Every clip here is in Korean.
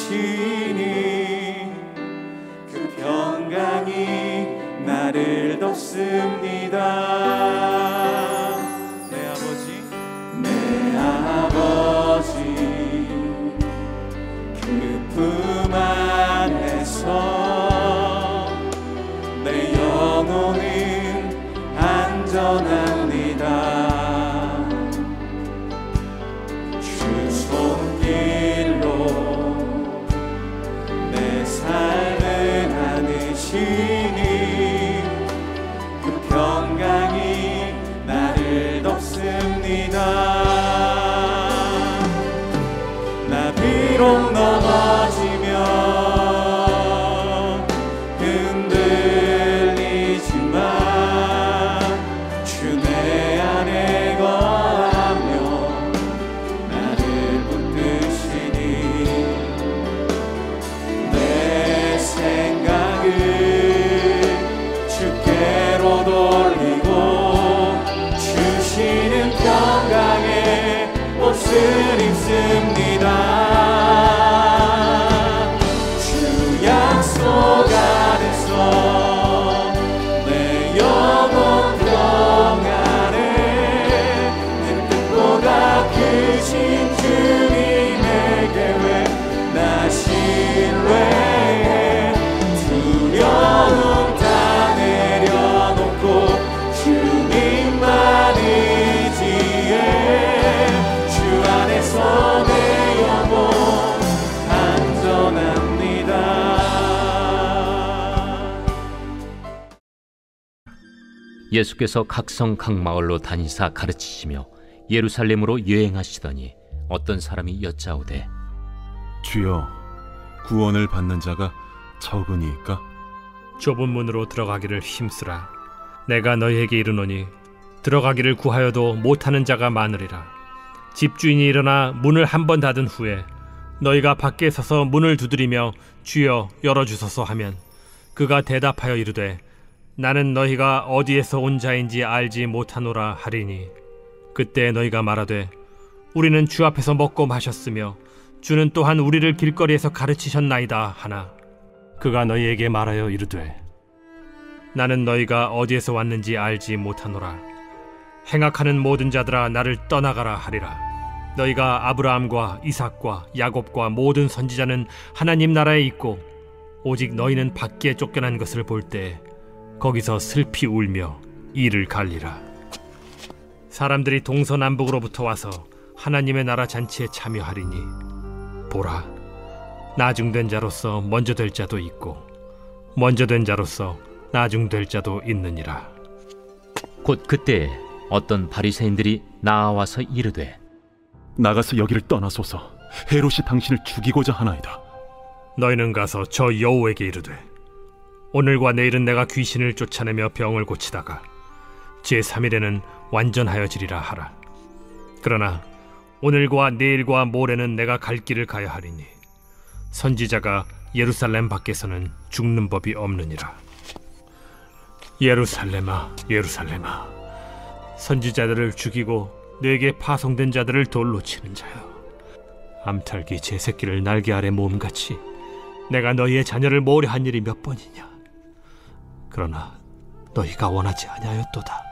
안으시니 그 평강이 나를 덮습니다. 내 아버지 그 품 안에서 내 영혼은 안전합니다. 주 손길로 내 삶을 안으시니 그 평강이 나를 덮습니다. 나 비록 넘어지면 흔들리지만 주 내 안에 거하며 나를 붙드시니 내 생각을 주께로 돌리고 주시는 평강의 옷을 입습니다. 주 약속 안에서 내 영혼 평안에 내 뜻보다 크신 주님의 계획 나 신뢰해. 두려움 다 내려놓고 주님만 의지해. 주 안에서 내 영혼 안전합니다. 예수께서 각성 각마을로 다니사 가르치시며 예루살렘으로 여행하시더니 어떤 사람이 여짜오되 주여, 구원을 받는 자가 적으니까? 좁은 문으로 들어가기를 힘쓰라. 내가 너희에게 이르노니 들어가기를 구하여도 못하는 자가 많으리라. 집주인이 일어나 문을 한 번 닫은 후에 너희가 밖에 서서 문을 두드리며 주여 열어주소서 하면 그가 대답하여 이르되 나는 너희가 어디에서 온 자인지 알지 못하노라 하리니 그때 너희가 말하되 우리는 주 앞에서 먹고 마셨으며 주는 또한 우리를 길거리에서 가르치셨나이다 하나 그가 너희에게 말하여 이르되 나는 너희가 어디에서 왔는지 알지 못하노라. 행악하는 모든 자들아 나를 떠나가라 하리라. 너희가 아브라함과 이삭과 야곱과 모든 선지자는 하나님 나라에 있고 오직 너희는 밖에 쫓겨난 것을 볼 때 거기서 슬피 울며 이를 갈리라. 사람들이 동서남북으로부터 와서 하나님의 나라 잔치에 참여하리니 보라, 나중된 자로서 먼저 될 자도 있고 먼저 된 자로서 나중될 자도 있느니라. 곧 그때 어떤 바리새인들이 나와서 이르되 나가서 여기를 떠나소서. 헤롯이 당신을 죽이고자 하나이다. 너희는 가서 저 여호에게 이르되 오늘과 내일은 내가 귀신을 쫓아내며 병을 고치다가 제3일에는 완전하여지리라 하라. 그러나 오늘과 내일과 모레는 내가 갈 길을 가야 하리니 선지자가 예루살렘 밖에서는 죽는 법이 없느니라. 예루살렘아, 예루살렘아, 선지자들을 죽이고 내게 파송된 자들을 돌로 치는 자여, 암탉이 제 새끼를 날개 아래 모음같이 내가 너희의 자녀를 모으려 한 일이 몇 번이냐. 그러나 너희가 원하지 아니하였도다.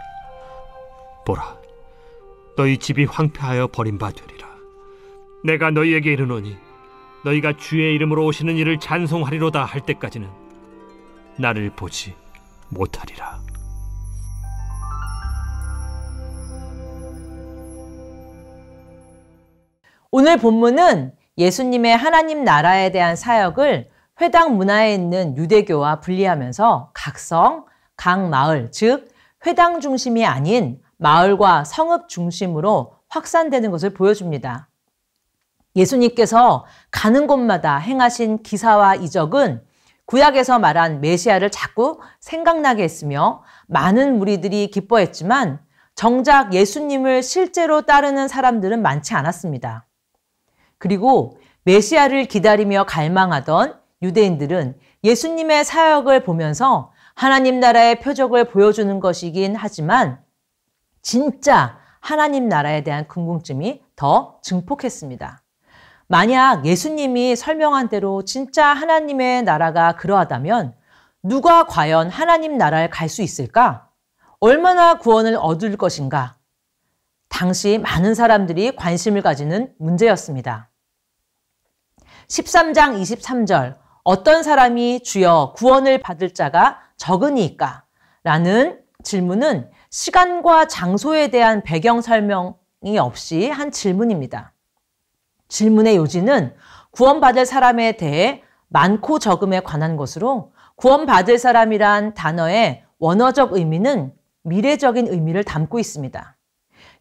보라, 너희 집이 황폐하여 버림받으리라. 내가 너희에게 이르노니 너희가 주의 이름으로 오시는 이를 찬송하리로다 할 때까지는 나를 보지 못하리라. 오늘 본문은 예수님의 하나님 나라에 대한 사역을 회당 문화에 있는 유대교와 분리하면서 각성, 각 마을, 즉 회당 중심이 아닌 마을과 성읍 중심으로 확산되는 것을 보여줍니다. 예수님께서 가는 곳마다 행하신 기사와 이적은 구약에서 말한 메시아를 자꾸 생각나게 했으며 많은 무리들이 기뻐했지만 정작 예수님을 실제로 따르는 사람들은 많지 않았습니다. 그리고 메시아를 기다리며 갈망하던 유대인들은 예수님의 사역을 보면서 하나님 나라의 표적을 보여주는 것이긴 하지만 진짜 하나님 나라에 대한 궁금증이 더 증폭했습니다. 만약 예수님이 설명한 대로 진짜 하나님의 나라가 그러하다면 누가 과연 하나님 나라에 갈 수 있을까? 얼마나 구원을 얻을 것인가? 당시 많은 사람들이 관심을 가지는 문제였습니다. 13장 23절 어떤 사람이 주여 구원을 받을 자가 적으니까? 라는 질문은 시간과 장소에 대한 배경 설명이 없이 한 질문입니다. 질문의 요지는 구원받을 사람에 대해 많고 적음에 관한 것으로 구원받을 사람이란 단어의 원어적 의미는 미래적인 의미를 담고 있습니다.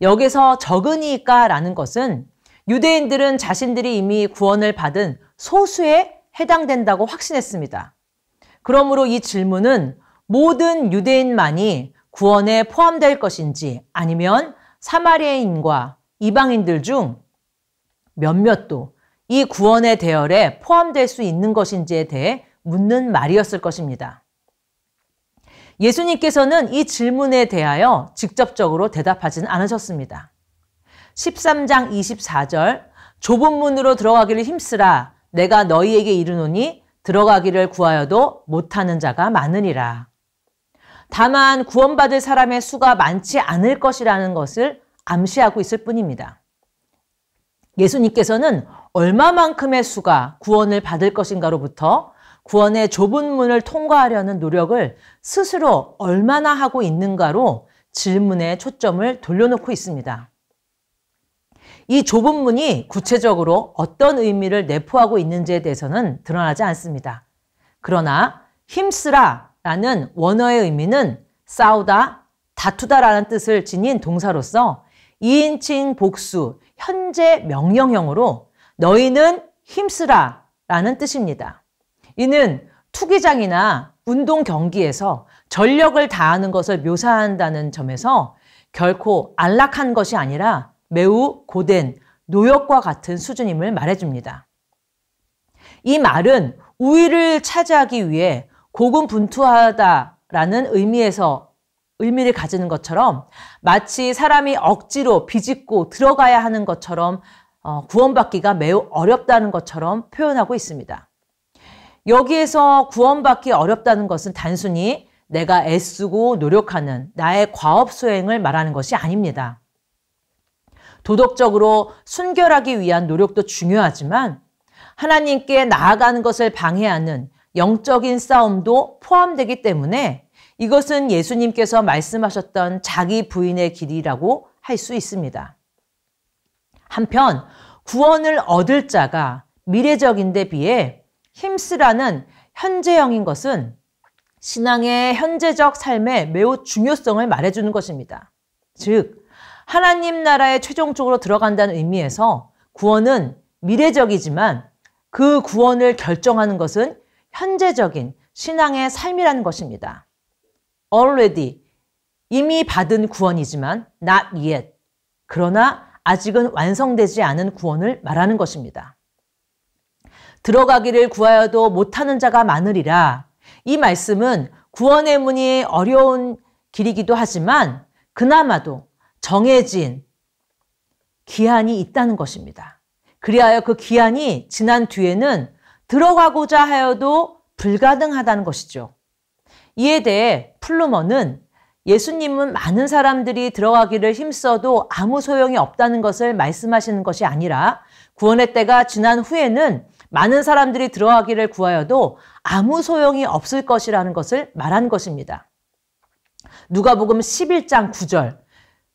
여기서 적으니까 라는 것은 유대인들은 자신들이 이미 구원을 받은 소수에 해당된다고 확신했습니다. 그러므로 이 질문은 모든 유대인만이 구원에 포함될 것인지 아니면 사마리아인과 이방인들 중 몇몇도 이 구원의 대열에 포함될 수 있는 것인지에 대해 묻는 말이었을 것입니다. 예수님께서는 이 질문에 대하여 직접적으로 대답하지는 않으셨습니다. 13장 24절 좁은 문으로 들어가기를 힘쓰라 내가 너희에게 이르노니 들어가기를 구하여도 못하는 자가 많으리라. 다만 구원받을 사람의 수가 많지 않을 것이라는 것을 암시하고 있을 뿐입니다. 예수님께서는 얼마만큼의 수가 구원을 받을 것인가로부터 구원의 좁은 문을 통과하려는 노력을 스스로 얼마나 하고 있는가로 질문의 초점을 돌려놓고 있습니다. 이 좁은 문이 구체적으로 어떤 의미를 내포하고 있는지에 대해서는 드러나지 않습니다. 그러나 힘쓰라 라는 원어의 의미는 싸우다, 다투다라는 뜻을 지닌 동사로서 2인칭 복수, 현재 명령형으로 너희는 힘쓰라 라는 뜻입니다. 이는 투기장이나 운동 경기에서 전력을 다하는 것을 묘사한다는 점에서 결코 안락한 것이 아니라 매우 고된 노역과 같은 수준임을 말해줍니다. 이 말은 우위를 차지하기 위해 고군분투하다라는 의미를 가지는 것처럼 마치 사람이 억지로 비집고 들어가야 하는 것처럼 구원받기가 매우 어렵다는 것처럼 표현하고 있습니다. 여기에서 구원받기 어렵다는 것은 단순히 내가 애쓰고 노력하는 나의 과업 수행을 말하는 것이 아닙니다. 도덕적으로 순결하기 위한 노력도 중요하지만 하나님께 나아가는 것을 방해하는 영적인 싸움도 포함되기 때문에 이것은 예수님께서 말씀하셨던 자기 부인의 길이라고 할 수 있습니다. 한편 구원을 얻을 자가 미래적인 데 비해 힘쓰라는 현재형인 것은 신앙의 현재적 삶의 매우 중요성을 말해주는 것입니다. 즉 하나님 나라에 최종적으로 들어간다는 의미에서 구원은 미래적이지만 그 구원을 결정하는 것은 현재적인 신앙의 삶이라는 것입니다. already, 이미 받은 구원이지만 not yet, 그러나 아직은 완성되지 않은 구원을 말하는 것입니다. 들어가기를 구하여도 못하는 자가 많으리라. 이 말씀은 구원의 문이 어려운 길이기도 하지만 그나마도 정해진 기한이 있다는 것입니다. 그리하여 그 기한이 지난 뒤에는 들어가고자 하여도 불가능하다는 것이죠. 이에 대해 플루머는 예수님은 많은 사람들이 들어가기를 힘써도 아무 소용이 없다는 것을 말씀하시는 것이 아니라 구원의 때가 지난 후에는 많은 사람들이 들어가기를 구하여도 아무 소용이 없을 것이라는 것을 말한 것입니다. 누가복음 11장 9절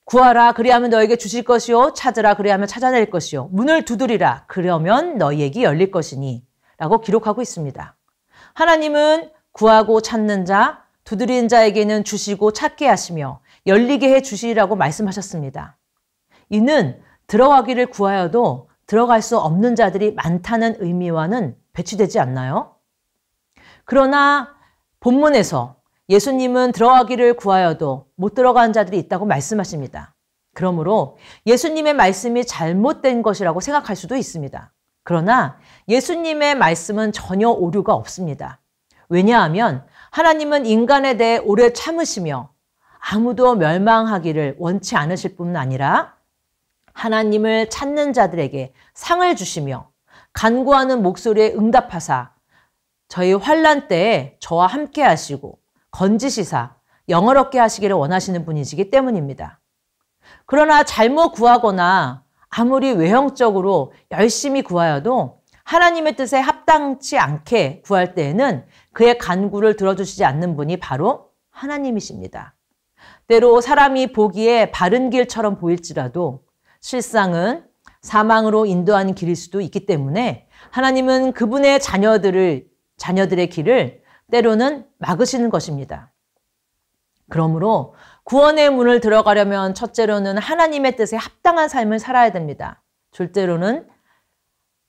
구하라 그리하면 너에게 주실 것이요 찾으라 그리하면 찾아낼 것이요 문을 두드리라 그러면 너희에게 열릴 것이니 라고 기록하고 있습니다. 하나님은 구하고 찾는 자, 두드리는 자에게는 주시고 찾게 하시며 열리게 해 주시리라고 말씀하셨습니다. 이는 들어가기를 구하여도 들어갈 수 없는 자들이 많다는 의미와는 배치되지 않나요? 그러나 본문에서 예수님은 들어가기를 구하여도 못 들어가는 자들이 있다고 말씀하십니다. 그러므로 예수님의 말씀이 잘못된 것이라고 생각할 수도 있습니다. 그러나 예수님의 말씀은 전혀 오류가 없습니다. 왜냐하면 하나님은 인간에 대해 오래 참으시며 아무도 멸망하기를 원치 않으실 뿐 아니라 하나님을 찾는 자들에게 상을 주시며 간구하는 목소리에 응답하사 저희 환난 때에 저와 함께 하시고 건지시사 영화롭게 하시기를 원하시는 분이시기 때문입니다. 그러나 잘못 구하거나 아무리 외형적으로 열심히 구하여도 하나님의 뜻에 합당치 않게 구할 때에는 그의 간구를 들어주시지 않는 분이 바로 하나님이십니다. 때로 사람이 보기에 바른 길처럼 보일지라도 실상은 사망으로 인도하는 길일 수도 있기 때문에 하나님은 그분의 자녀들의 길을 때로는 막으시는 것입니다. 그러므로 구원의 문을 들어가려면 첫째로는 하나님의 뜻에 합당한 삶을 살아야 됩니다. 둘째로는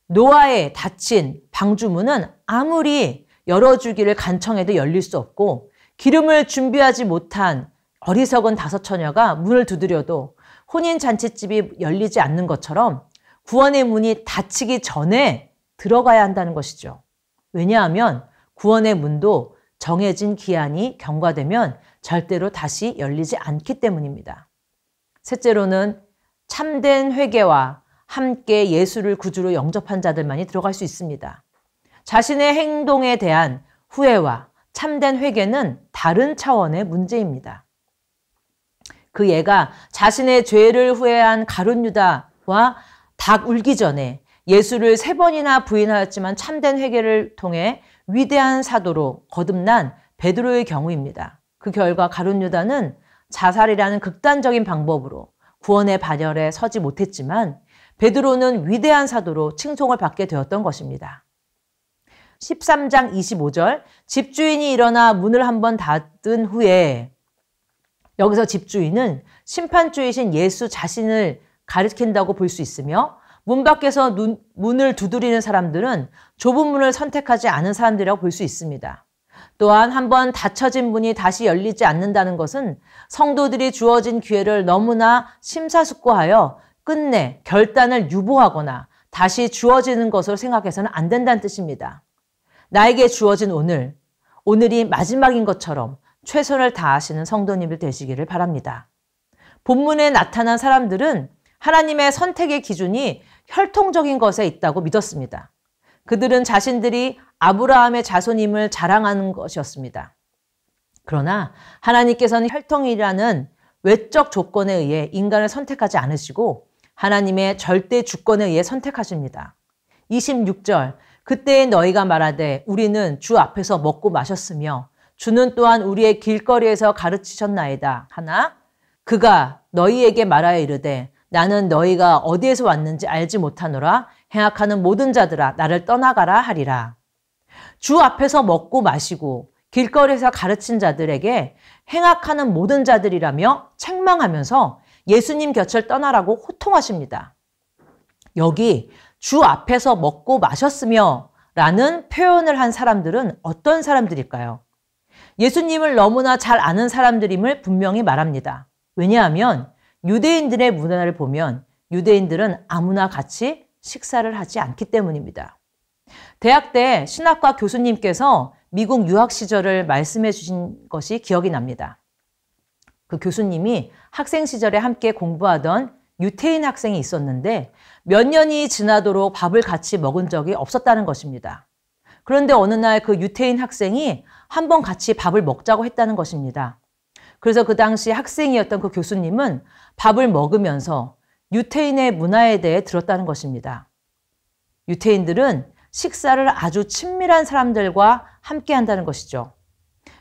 노아의 닫힌 방주문은 아무리 열어주기를 간청해도 열릴 수 없고 기름을 준비하지 못한 어리석은 다섯 처녀가 문을 두드려도 혼인잔치집이 열리지 않는 것처럼 구원의 문이 닫히기 전에 들어가야 한다는 것이죠. 왜냐하면 구원의 문도 정해진 기한이 경과되면 절대로 다시 열리지 않기 때문입니다. 셋째로는 참된 회개와 함께 예수를 구주로 영접한 자들만이 들어갈 수 있습니다. 자신의 행동에 대한 후회와 참된 회개는 다른 차원의 문제입니다. 그 예가 자신의 죄를 후회한 가룟 유다와 닭 울기 전에 예수를 3번이나 부인하였지만 참된 회개를 통해 위대한 사도로 거듭난 베드로의 경우입니다. 그 결과 가룟 유다는 자살이라는 극단적인 방법으로 구원의 반열에 서지 못했지만 베드로는 위대한 사도로 칭송을 받게 되었던 것입니다. 13장 25절 집주인이 일어나 문을 한번 닫은 후에 여기서 집주인은 심판주이신 예수 자신을 가리킨다고 볼 수 있으며 문 밖에서 문을 두드리는 사람들은 좁은 문을 선택하지 않은 사람들이라고 볼 수 있습니다. 또한 한번 닫혀진 문이 다시 열리지 않는다는 것은 성도들이 주어진 기회를 너무나 심사숙고하여 끝내 결단을 유보하거나 다시 주어지는 것으로 생각해서는 안 된다는 뜻입니다. 나에게 주어진 오늘이 마지막인 것처럼 최선을 다하시는 성도님들 되시기를 바랍니다. 본문에 나타난 사람들은 하나님의 선택의 기준이 혈통적인 것에 있다고 믿었습니다. 그들은 자신들이 아브라함의 자손임을 자랑하는 것이었습니다. 그러나 하나님께서는 혈통이라는 외적 조건에 의해 인간을 선택하지 않으시고 하나님의 절대 주권에 의해 선택하십니다. 26절 그때에 너희가 말하되 우리는 주 앞에서 먹고 마셨으며 주는 또한 우리의 길거리에서 가르치셨나이다 하나 그가 너희에게 말하여 이르되 나는 너희가 어디에서 왔는지 알지 못하노라 행악하는 모든 자들아 나를 떠나가라 하리라. 주 앞에서 먹고 마시고 길거리에서 가르친 자들에게 행악하는 모든 자들이라며 책망하면서 예수님 곁을 떠나라고 호통하십니다. 여기 주 앞에서 먹고 마셨으며 라는 표현을 한 사람들은 어떤 사람들일까요? 예수님을 너무나 잘 아는 사람들임을 분명히 말합니다. 왜냐하면 유대인들의 문화를 보면 유대인들은 아무나 같이 식사를 하지 않기 때문입니다. 대학 때 신학과 교수님께서 미국 유학 시절을 말씀해 주신 것이 기억이 납니다. 그 교수님이 학생 시절에 함께 공부하던 유태인 학생이 있었는데 몇 년이 지나도록 밥을 같이 먹은 적이 없었다는 것입니다. 그런데 어느 날 그 유태인 학생이 한번 같이 밥을 먹자고 했다는 것입니다. 그래서 그 당시 학생이었던 그 교수님은 밥을 먹으면서 유태인의 문화에 대해 들었다는 것입니다. 유태인들은 식사를 아주 친밀한 사람들과 함께 한다는 것이죠.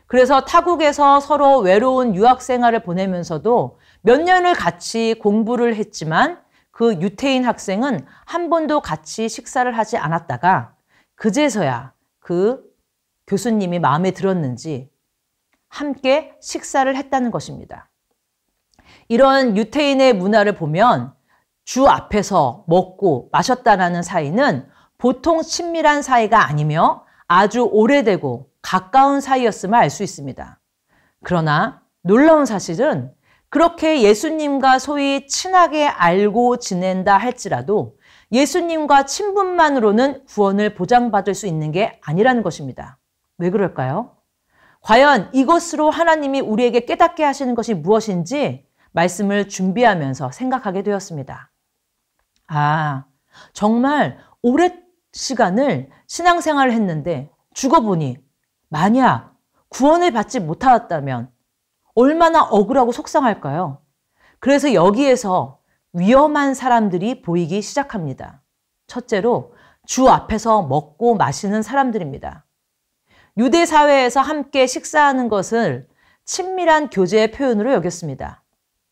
그래서 타국에서 서로 외로운 유학 생활을 보내면서도 몇 년을 같이 공부를 했지만 그 유태인 학생은 한 번도 같이 식사를 하지 않았다가 그제서야 그 교수님이 마음에 들었는지 함께 식사를 했다는 것입니다. 이런 유태인의 문화를 보면 주 앞에서 먹고 마셨다라는 사이는 보통 친밀한 사이가 아니며 아주 오래되고 가까운 사이였음을 알 수 있습니다. 그러나 놀라운 사실은 그렇게 예수님과 소위 친하게 알고 지낸다 할지라도 예수님과 친분만으로는 구원을 보장받을 수 있는 게 아니라는 것입니다. 왜 그럴까요? 과연 이것으로 하나님이 우리에게 깨닫게 하시는 것이 무엇인지 말씀을 준비하면서 생각하게 되었습니다. 정말 시간을 신앙생활을 했는데 죽어보니 만약 구원을 받지 못하였다면 얼마나 억울하고 속상할까요? 그래서 여기에서 위험한 사람들이 보이기 시작합니다. 첫째로 주 앞에서 먹고 마시는 사람들입니다. 유대 사회에서 함께 식사하는 것을 친밀한 교제의 표현으로 여겼습니다.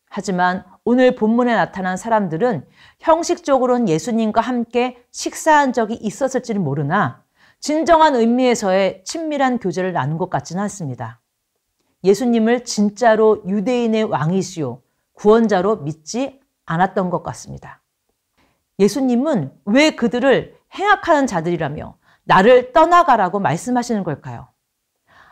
하지만 오늘 본문에 나타난 사람들은 형식적으로는 예수님과 함께 식사한 적이 있었을지는 모르나 진정한 의미에서의 친밀한 교제를 나눈 것 같지는 않습니다. 예수님을 진짜로 유대인의 왕이시오, 구원자로 믿지 않았던 것 같습니다. 예수님은 왜 그들을 행악하는 자들이라며 나를 떠나가라고 말씀하시는 걸까요?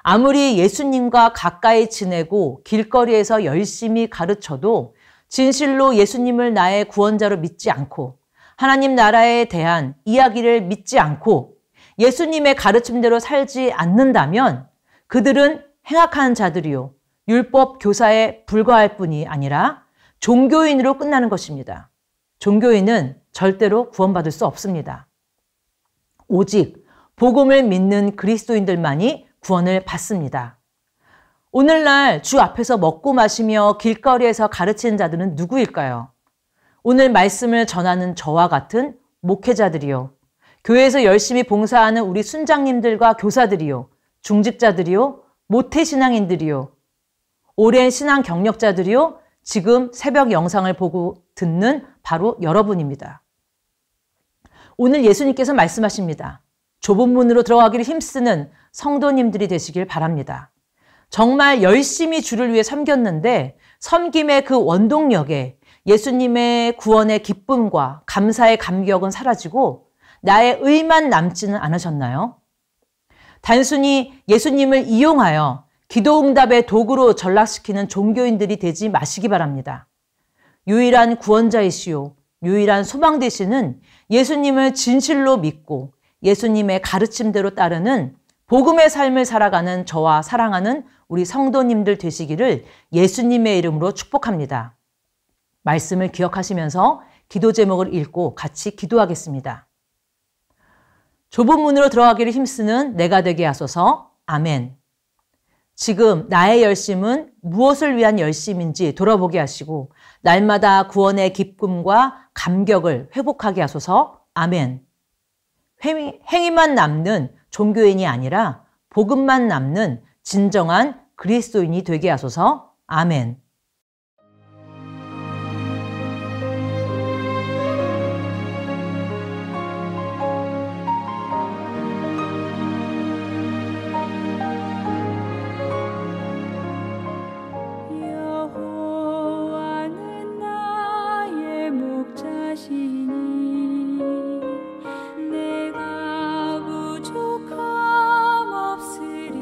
아무리 예수님과 가까이 지내고 길거리에서 열심히 가르쳐도 진실로 예수님을 나의 구원자로 믿지 않고 하나님 나라에 대한 이야기를 믿지 않고 예수님의 가르침대로 살지 않는다면 그들은 행악하는 자들이요, 율법 교사에 불과할 뿐이 아니라 종교인으로 끝나는 것입니다. 종교인은 절대로 구원받을 수 없습니다. 오직 복음을 믿는 그리스도인들만이 구원을 받습니다. 오늘날 주 앞에서 먹고 마시며 길거리에서 가르치는 자들은 누구일까요? 오늘 말씀을 전하는 저와 같은 목회자들이요, 교회에서 열심히 봉사하는 우리 순장님들과 교사들이요, 중직자들이요, 모태신앙인들이요, 오랜 신앙 경력자들이요, 지금 새벽 영상을 보고 듣는 바로 여러분입니다. 오늘 예수님께서 말씀하십니다. 좁은 문으로 들어가기를 힘쓰는 성도님들이 되시길 바랍니다. 정말 열심히 주를 위해 섬겼는데 섬김의 그 원동력에 예수님의 구원의 기쁨과 감사의 감격은 사라지고 나의 의만 남지는 않으셨나요? 단순히 예수님을 이용하여 기도응답의 도구로 전락시키는 종교인들이 되지 마시기 바랍니다. 유일한 구원자이시오, 유일한 소망 되시는 예수님을 진실로 믿고 예수님의 가르침대로 따르는 복음의 삶을 살아가는 저와 사랑하는 우리 성도님들 되시기를 예수님의 이름으로 축복합니다. 말씀을 기억하시면서 기도 제목을 읽고 같이 기도하겠습니다. 좁은 문으로 들어가기를 힘쓰는 내가 되게 하소서. 아멘. 지금 나의 열심은 무엇을 위한 열심인지 돌아보게 하시고 날마다 구원의 기쁨과 감격을 회복하게 하소서. 아멘. 행위만 남는 종교인이 아니라 복음만 남는 진정한 그리스도인이 되게 하소서. 아멘. 여호와는 나의 목자시니 내가 부족함 없으리.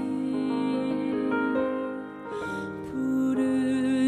푸른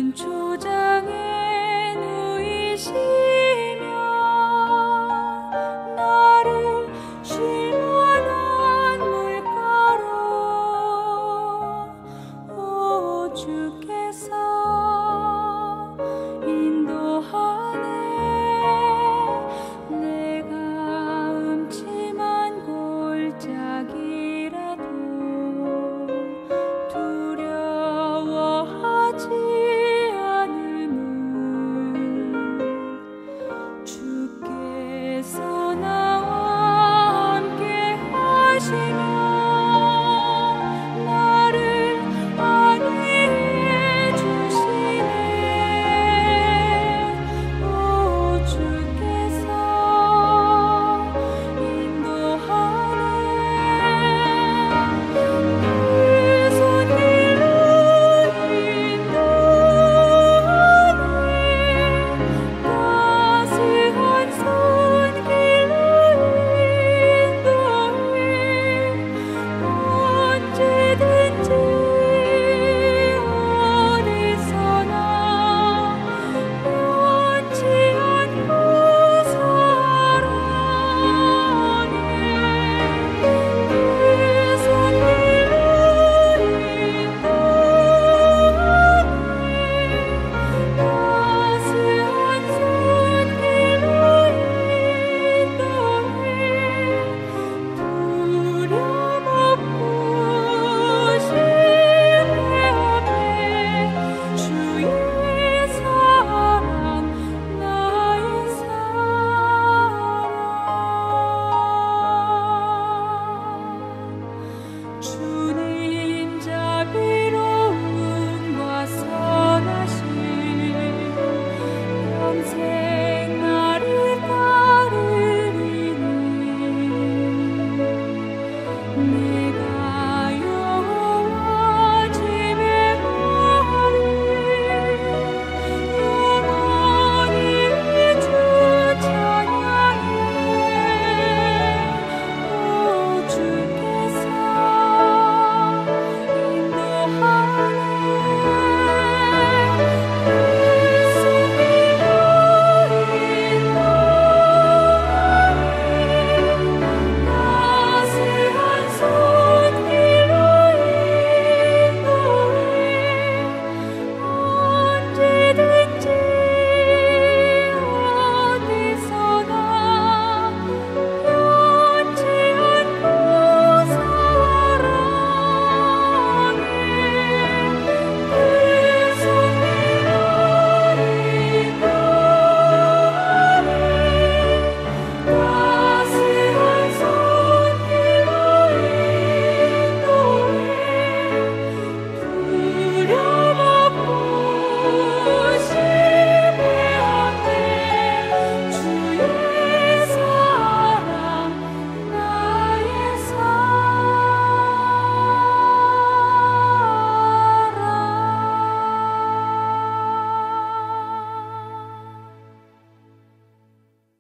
내